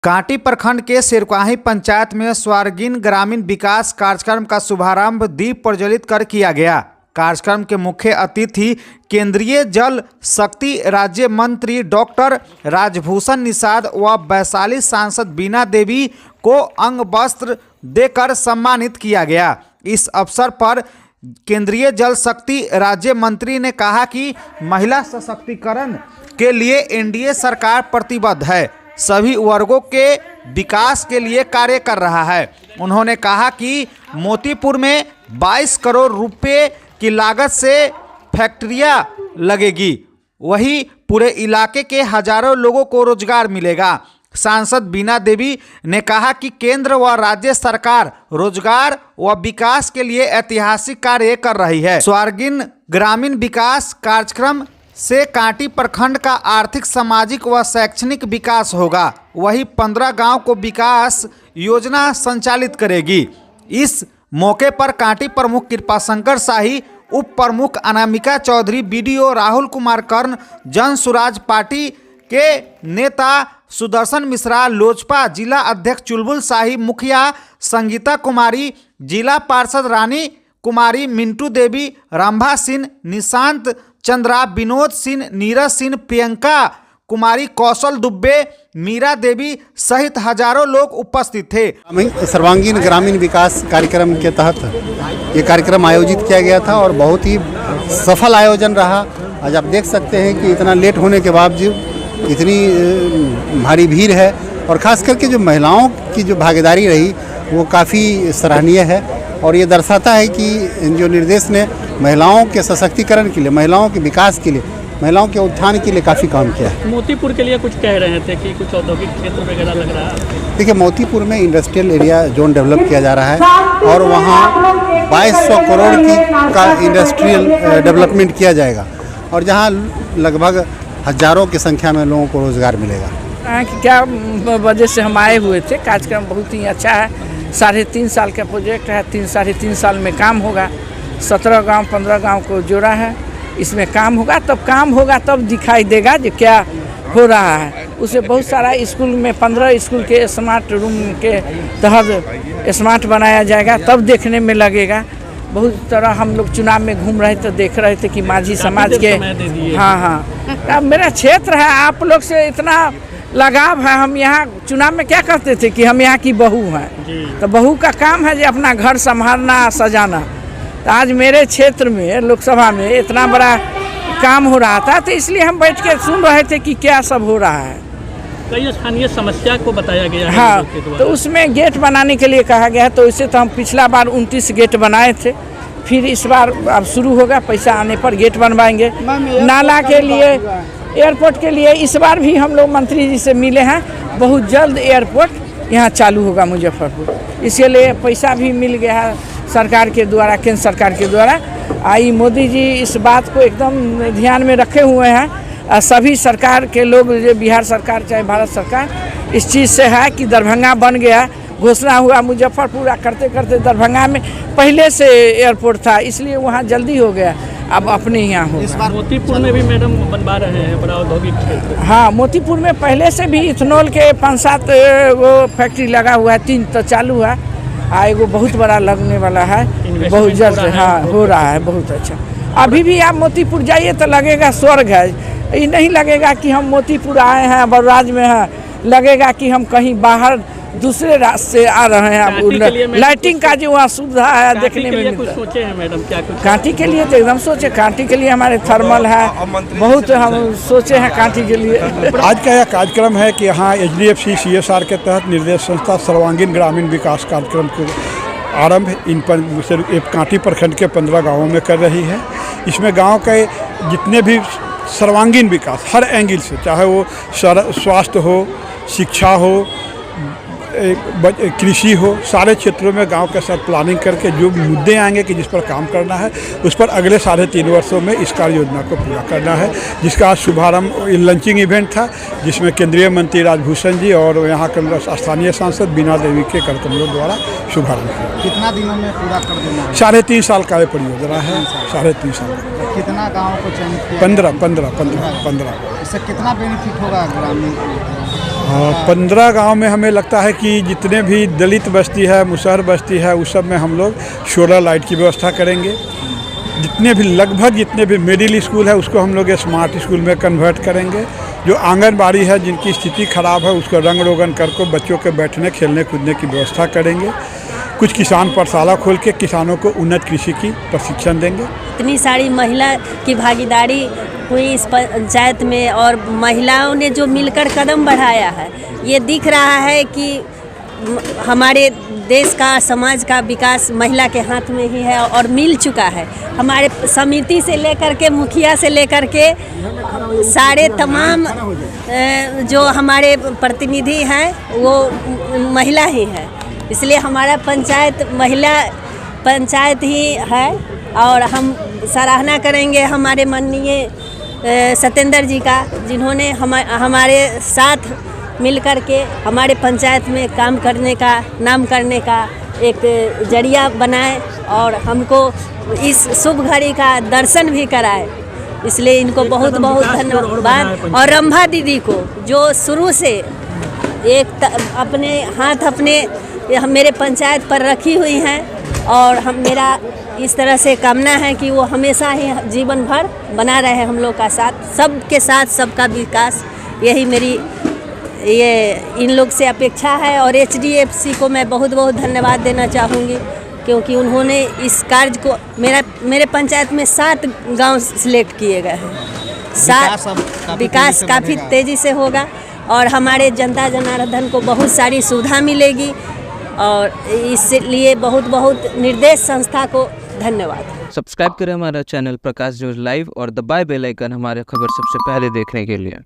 कांटी प्रखंड के सिरकाही पंचायत में स्वर्गीय ग्रामीण विकास कार्यक्रम का शुभारंभ दीप प्रज्वलित कर किया गया। कार्यक्रम के मुख्य अतिथि केंद्रीय जल शक्ति राज्य मंत्री डॉक्टर राजभूषण निषाद व वैशाली सांसद बीना देवी को अंग वस्त्र देकर सम्मानित किया गया। इस अवसर पर केंद्रीय जल शक्ति राज्य मंत्री ने कहा कि महिला सशक्तिकरण के लिए एनडीए सरकार प्रतिबद्ध है, सभी वर्गों के विकास के लिए कार्य कर रहा है। उन्होंने कहा कि मोतीपुर में 22 करोड़ रुपए की लागत से फैक्ट्रियां लगेगी, वहीं पूरे इलाके के हजारों लोगों को रोजगार मिलेगा। सांसद बीना देवी ने कहा कि केंद्र व राज्य सरकार रोजगार व विकास के लिए ऐतिहासिक कार्य कर रही है। स्वर्गीय ग्रामीण विकास कार्यक्रम से कांटी प्रखंड का आर्थिक, सामाजिक व शैक्षणिक विकास होगा, वही 15 गांव को विकास योजना संचालित करेगी। इस मौके पर कांटी प्रमुख कृपाशंकर शाही, उप प्रमुख अनामिका चौधरी, बीडीओ राहुल कुमार कर्ण, जन सुराज पार्टी के नेता सुदर्शन मिश्रा, लोजपा जिला अध्यक्ष चुलबुल शाही, मुखिया संगीता कुमारी, जिला पार्षद रानी कुमारी, मिंटू देवी, रंभा सिंह, निशांत चंद्रा, विनोद सिंह, नीरज सिंह, प्रियंका कुमारी, कौशल दुबे, मीरा देवी सहित हजारों लोग उपस्थित थे। सर्वांगीण ग्रामीण विकास कार्यक्रम के तहत ये कार्यक्रम आयोजित किया गया था और बहुत ही सफल आयोजन रहा। आज आप देख सकते हैं कि इतना लेट होने के बावजूद इतनी भारी भीड़ है और ख़ास करके जो महिलाओं की जो भागीदारी रही वो काफ़ी सराहनीय है और ये दर्शाता है कि जो निर्देश ने महिलाओं के सशक्तिकरण के लिए, महिलाओं के विकास के लिए, महिलाओं के उत्थान के लिए काफ़ी काम किया है। मोतीपुर के लिए कुछ कह रहे थे कि कुछ औद्योगिक क्षेत्र वगैरह लग रहा है। देखिए, मोतीपुर में इंडस्ट्रियल एरिया जोन डेवलप किया जा रहा है और वहाँ 2200 करोड़ का इंडस्ट्रियल डेवलपमेंट किया जाएगा और जहाँ लगभग हजारों की संख्या में लोगों को रोजगार मिलेगा। क्या वजह से हम आए हुए थे। कार्यक्रम बहुत ही अच्छा है। 3.5 साल का प्रोजेक्ट है। 3.5 साल में काम होगा। 17 गांव 15 गांव को जोड़ा है। इसमें काम होगा तब दिखाई देगा जो क्या हो रहा है। उसे बहुत सारा स्कूल में 15 स्कूल के स्मार्ट रूम के तहत स्मार्ट बनाया जाएगा, तब देखने में लगेगा। बहुत तरह हम लोग चुनाव में घूम रहे थे, देख रहे थे कि माझी समाज के हाँ अब मेरा क्षेत्र है, आप लोग से इतना लगाव है। हम यहाँ चुनाव में क्या करते थे कि हम यहाँ की बहू हैं, तो बहू का काम है जो अपना घर संभालना, सजाना। तो आज मेरे क्षेत्र में लोकसभा में इतना बड़ा काम हो रहा था, तो इसलिए हम बैठ के सुन रहे थे कि क्या सब हो रहा है। कई स्थानीय समस्या को बताया गया है। हाँ, तो उसमें गेट बनाने के लिए कहा गया है। तो इसे तो हम पिछला बार 29 गेट बनाए थे, फिर इस बार अब शुरू होगा, पैसा आने पर गेट बनवाएंगे। नाला के लिए, एयरपोर्ट के लिए इस बार भी हम लोग मंत्री जी से मिले हैं। बहुत जल्द एयरपोर्ट यहाँ चालू होगा मुजफ्फरपुर, इसके लिए पैसा भी मिल गया है सरकार के द्वारा, केंद्र सरकार के द्वारा। आई मोदी जी इस बात को एकदम ध्यान में रखे हुए हैं। सभी सरकार के लोग, जो बिहार सरकार चाहे भारत सरकार, इस चीज़ से है कि दरभंगा बन गया, घोषणा हुआ। मुजफ्फरपुर करते करते दरभंगा में पहले से एयरपोर्ट था, इसलिए वहाँ जल्दी हो गया, अब अपने यहाँ हो। इस बार मोतीपुर में भी मैडम बनवा रहे हैं बड़ा औद्योगिक क्षेत्र। हाँ, मोतीपुर में पहले से भी इथेनॉल के 5-7 वो फैक्ट्री लगा हुआ है, 3 तो चालू है, एगो बहुत बड़ा लगने वाला है, बहुत जल्द। हाँ, हो रहा है, बहुत अच्छा। अभी भी आप मोतीपुर जाइए तो लगेगा स्वर्ग है। ये नहीं लगेगा कि हम मोतीपुर आए हैं, बलराज में हैं, लगेगा कि हम कहीं बाहर दूसरे रास्ते से आ रहे हैं। लाइटिंग का जो वहाँ सुविधा है देखने में कुछ सोचे हैं मैडम? क्या कुछ कांटी के लिए तो एकदम सोचे। कांटी के लिए हमारे थर्मल है, बहुत हम सोचे हैं कांटी के लिए। आज का यह कार्यक्रम है कि यहाँ HDFC CSR के तहत निर्देश संस्था सर्वांगीण ग्रामीण विकास कार्यक्रम के आरंभ इन पर कांटी प्रखंड के 15 गाँवों में कर रही है। इसमें गाँव के जितने भी सर्वांगीण विकास हर एंगल से, चाहे वो स्वास्थ्य हो, शिक्षा हो, कृषि हो, सारे क्षेत्रों में गांव के साथ प्लानिंग करके जो मुद्दे आएंगे कि जिस पर काम करना है, उस पर अगले 3.5 वर्षों में इस कार्य योजना को पूरा करना है, जिसका आज शुभारंभ लंचिंग इवेंट था, जिसमें केंद्रीय मंत्री राजभूषण जी और यहाँ के स्थानीय सांसद बीना देवी के कार्यक्रमों द्वारा शुभारंभ किया। कितना दिनों में पूरा कर देना? 3.5 साल का परियोजना है। 3.5 साल। कितना गाँव को चयनित किया? 15। इससे कितना बेनिफिट होगा ग्रामीण? 15 गांव में हमें लगता है कि जितने भी दलित बस्ती है, मुसहर बस्ती है, उस सब में हम लोग सोलर लाइट की व्यवस्था करेंगे। जितने भी लगभग जितने भी मिडिल स्कूल है उसको हम लोग स्मार्ट स्कूल में कन्वर्ट करेंगे। जो आंगनबाड़ी है जिनकी स्थिति खराब है उसको रंग रोगन करके बच्चों के बैठने खेलने कूदने की व्यवस्था करेंगे। कुछ किसान पाठशाला खोल के किसानों को उन्नत कृषि की प्रशिक्षण देंगे। इतनी सारी महिला की भागीदारी हुई इस पंचायत में और महिलाओं ने जो मिलकर कदम बढ़ाया है, ये दिख रहा है कि हमारे देश का समाज का विकास महिला के हाथ में ही है और मिल चुका है। हमारे समिति से लेकर के मुखिया से लेकर के सारे तमाम जो हमारे प्रतिनिधि हैं वो महिला ही है, इसलिए हमारा पंचायत महिला पंचायत ही है। और हम सराहना करेंगे हमारे माननीय सत्येंद्र जी का, जिन्होंने हमारे साथ मिलकर के हमारे पंचायत में काम करने का, नाम करने का एक जरिया बनाए और हमको इस शुभ घड़ी का दर्शन भी कराए। इसलिए इनको बहुत बहुत धन्यवाद। और रंभा दीदी को जो शुरू से अपने हाथ अपने मेरे पंचायत पर रखी हुई हैं और मेरा इस तरह से कामना है कि वो हमेशा ही जीवन भर बना रहे हम लोग का साथ, सबके साथ सबका विकास, यही मेरी इन लोग से अपेक्षा है। और HDFC को मैं बहुत बहुत धन्यवाद देना चाहूँगी क्योंकि उन्होंने इस कार्य को मेरे पंचायत में 7 गांव सिलेक्ट किए गए हैं। 7 विकास काफ़ी तेज़ी से होगा और हमारे जनता जनार्दन को बहुत सारी सुविधा मिलेगी और इसलिए बहुत बहुत निर्देश संस्था को धन्यवाद। सब्सक्राइब करें हमारा चैनल प्रकाश न्यूज़ लाइव और दबाएं बेल आइकन हमारे खबर सबसे पहले देखने के लिए।